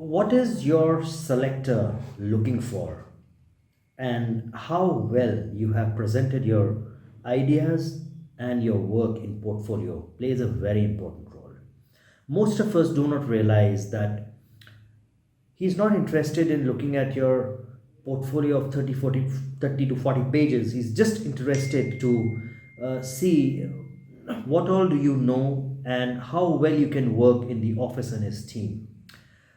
What is your selector looking for, and how well you have presented your ideas and your work in portfolio plays a very important role. Most of us do not realize that he's not interested in looking at your portfolio of 30 to 40 pages. He's just interested to see what all do you know and how well you can work in the office and his team.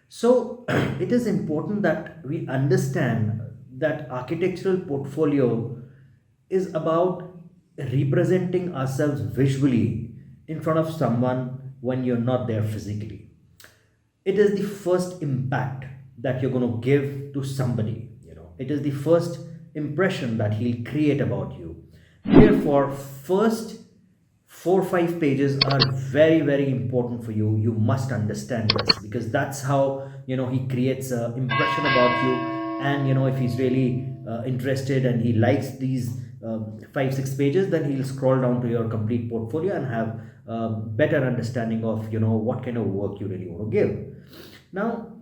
So it is important that we understand that architectural portfolio is about representing ourselves visually in front of someone when you're not there physically. It is the first impact that you're going to give to somebody. It is the first impression that he'll create about you. Therefore, first 4 or 5 pages are very very important for you. You must understand this, because that's how he creates an impression about you. And if he's really interested and he likes these 5 6 pages, then he'll scroll down to your complete portfolio and have better understanding of what kind of work you really want to give. Now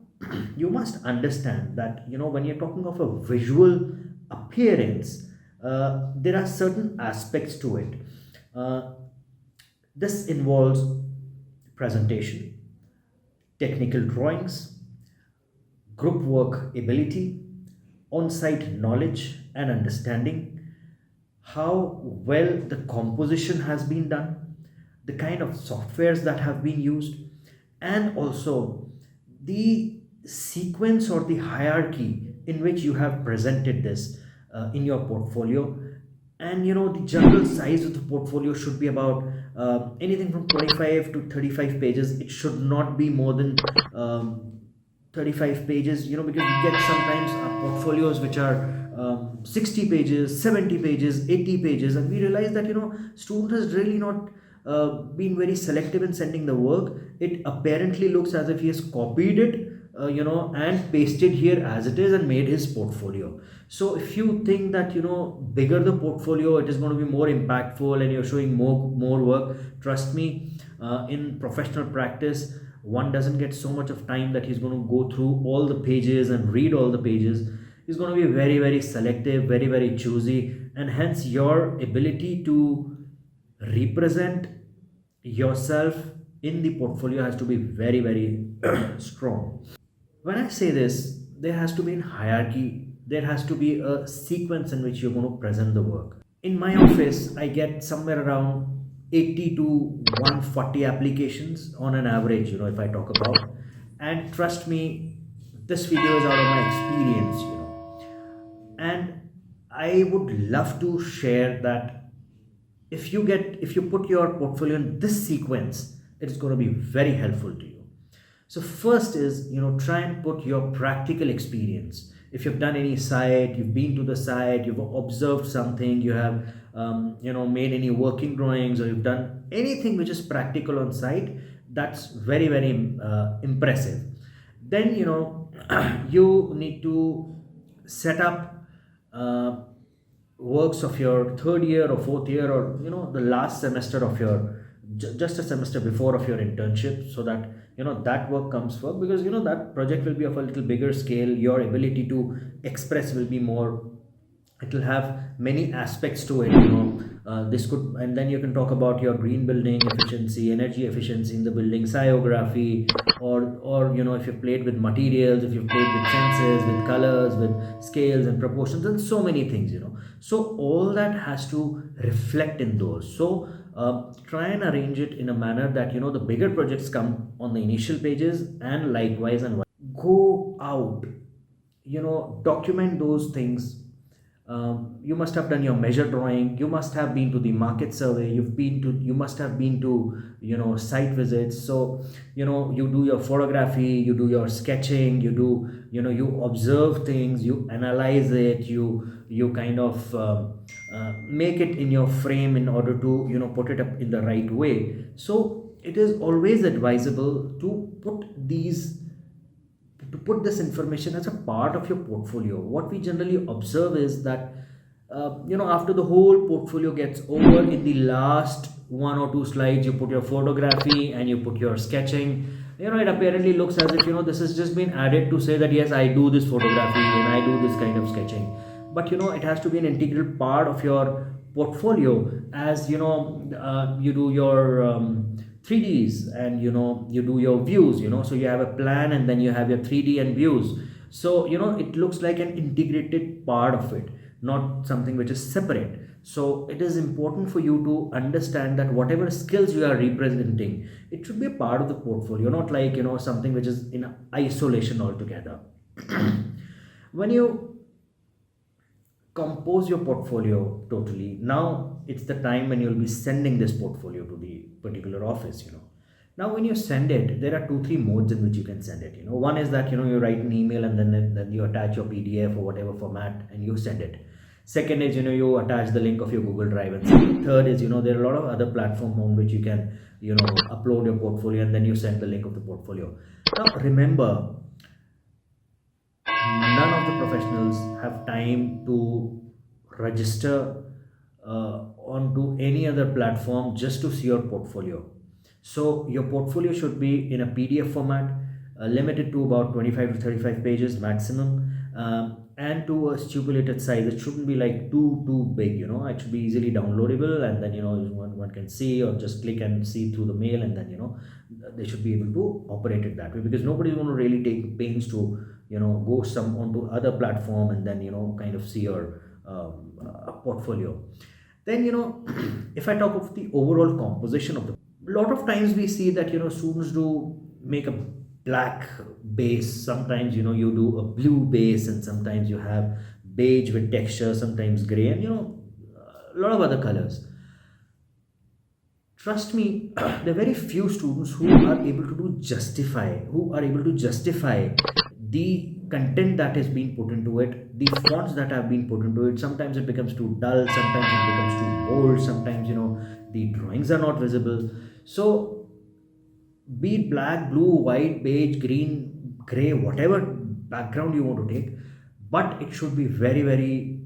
you must understand that when you're talking of a visual appearance, there are certain aspects to it. uh, this involves presentation, technical drawings, group work ability, on site knowledge and understanding, how well the composition has been done, the kind of softwares that have been used, and also the sequence or the hierarchy in which you have presented this in your portfolio. And the general size of the portfolio should be about anything from 25 to 35 pages. It should not be more than 35 pages, because we get sometimes portfolios which are 60 pages, 70 pages, 80 pages, and we realize that student has really not been very selective in sending the work. It apparently looks as if he has copied it, and pasted here as it is and made his portfolio. So if you think that bigger the portfolio, it is going to be more impactful and you're showing more work, trust me, in professional practice, one doesn't get so much of time that he's going to go through all the pages and read all the pages. He's going to be very very selective, very very choosy, and hence your ability to represent yourself in the portfolio has to be very very strong. When I say this, there has to be a hierarchy, there has to be a sequence in which you're going to present the work. In my office, I get somewhere around 80 to 140 applications on an average, if I talk about. And trust me, this video is out of my experience, and I would love to share that if you put your portfolio in this sequence, it's going to be very helpful to you. So first is, try and put your practical experience. If you've done any site, you've been to the site, you've observed something, you have made any working drawings, or you've done anything which is practical on site, that's very very impressive. Then you need to set up uh, works of your third year or fourth year, or the last semester of your just a semester before of your internship, so that that work comes first, because that project will be of a little bigger scale. Your ability to express will be more, it will have many aspects to it. This could, and then you can talk about your green building efficiency, energy efficiency in the building, sciography, or if you played with materials, if you played with senses, with colors, with scales and proportions, and so many things. So all that has to reflect in those. So try and arrange it in a manner that the bigger projects come on the initial pages, and likewise, and go out, document those things. You must have done your measure drawing, you must have been to the market survey, you must have been to site visits. So you do your photography, you do your sketching, you do you observe things, you analyze it, you kind of make it in your frame in order to put it up in the right way. So it is always advisable to put this information as a part of your portfolio. What we generally observe is that after the whole portfolio gets over, in the last 1 or 2 slides, you put your photography and you put your sketching. it apparently looks as if this has just been added to say that yes, I do this photography and I do this kind of sketching. But it has to be an integral part of your portfolio, as you do your 3Ds, and you do your views. So you have a plan, and then you have your 3D and views. So it looks like an integrated part of it, not something which is separate. So it is important for you to understand that whatever skills you are representing, it should be a part of the portfolio, not like something which is in isolation altogether. When you compose your portfolio totally, now it's the time when you'll be sending this portfolio to the particular office. Now when you send it, there are two three modes in which you can send it. One is that you write an email, and then you attach your PDF or whatever format and you send it. Second is you attach the link of your Google Drive and send it. Third is there are a lot of other platforms on which you can upload your portfolio, and then you send the link of the portfolio. Now remember, none of the professionals have time to register onto any other platform just to see your portfolio. So your portfolio should be in a PDF format, limited to about 25 to 35 pages maximum, and to a stipulated size. It shouldn't be like too big. It should be easily downloadable, and then one can see, or just click and see through the mail, and then they should be able to operate it that way, because nobody's going to really take pains to go some onto other platform and then kind of see your portfolio. Then if I talk of the overall composition of the, a lot of times we see that students do make a black base. Sometimes you do a blue base, and sometimes you have beige with texture, sometimes gray, and a lot of other colors. Trust me, there are very few students who are able to justify the content that is being put into it, the fonts that have been put into it. Sometimes it becomes too dull, sometimes it becomes too bold, sometimes the drawings are not visible. So be it black, blue, white, beige, green, gray, whatever background you want to take, but it should be very, very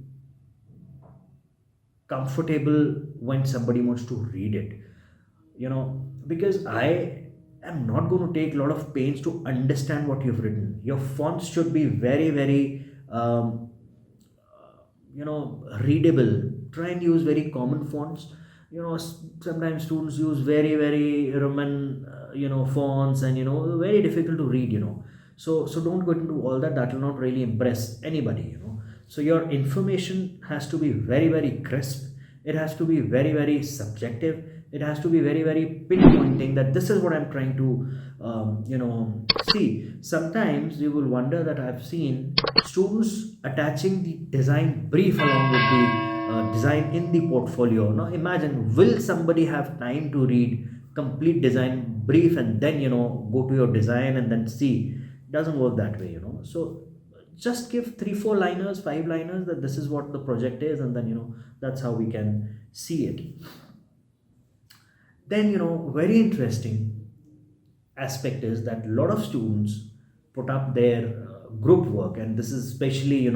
comfortable when somebody wants to read it. Because I am not going to take a lot of pains to understand what you've written. Your fonts should be very, very readable. Try and use very common fonts. Sometimes students use very, very Roman fonts, and very difficult to read. So don't go into all that. That will not really impress anybody. So your information has to be very, very crisp. It has to be very, very subjective. It has to be very, very pinpointing that this is what I'm trying to see. Sometimes you will wonder that I've seen students attaching the design brief along with the design in the portfolio. Now imagine, will somebody have time to read complete design brief and then go to your design and then see? It doesn't work that way. So just give 3 4 liners, 5 liners, that this is what the project is, and then that's how we can see it. Then very interesting aspect is that a lot of students put up their group work, and this is especially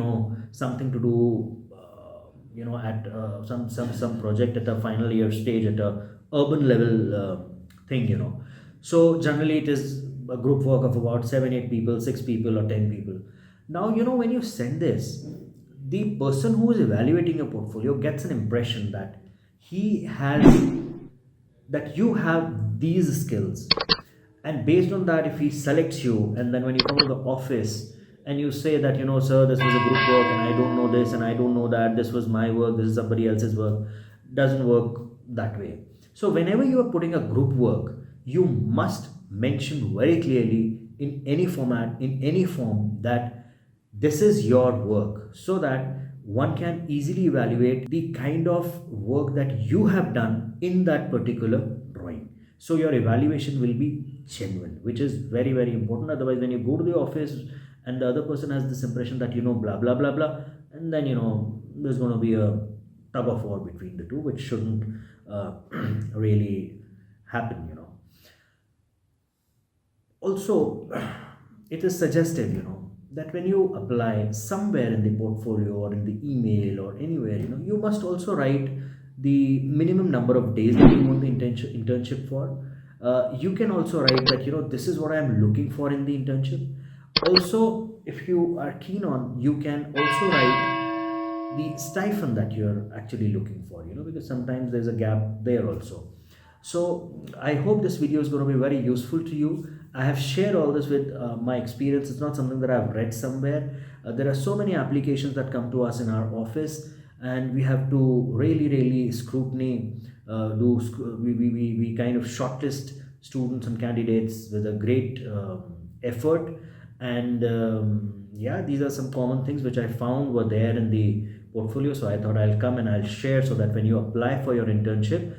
something to do at some project at a final year stage, at a urban level thing. So generally it is a group work of about 7 8 people, 6 people, or 10 people. Now when you send this, the person who is evaluating your portfolio gets an impression that he has that you have these skills, and based on that, if he selects you, and then when you come to the office and you say that sir, this was a group work, and I don't know this and I don't know that, this was my work, this is somebody else's work, doesn't work that way. So whenever you are putting a group work, you must mention very clearly, in any format, in any form, that this is your work, so that one can easily evaluate the kind of work that you have done in that particular drawing. So your evaluation will be genuine, which is very, very important. Otherwise, when you go to the office and the other person has this impression that blah blah blah blah, and then there's going to be a tug of war between the two, which shouldn't really happen. Also, it is suggested that when you apply somewhere in the portfolio or in the email or anywhere, you must also write the minimum number of days that you want the internship for. You can also write that, this is what I'm looking for in the internship. Also, if you are keen on, you can also write the stipend that you're actually looking for, because sometimes there's a gap there also. So I hope this video is going to be very useful to you. I have shared all this with my experience. It's not something that I've read somewhere. There are so many applications that come to us in our office, and we have to really, really scrutiny. We kind of shortlist students and candidates with a great effort. And yeah, these are some common things which I found were there in the portfolio. So I thought I'll come and I'll share, so that when you apply for your internship,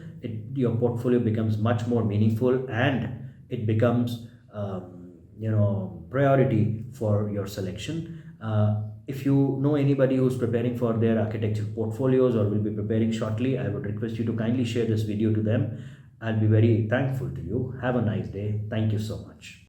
your portfolio becomes much more meaningful, and it becomes priority for your selection. If you know anybody who's preparing for their architecture portfolios or will be preparing shortly, I would request you to kindly share this video to them. I'll be very thankful to you. Have a nice day. Thank you so much.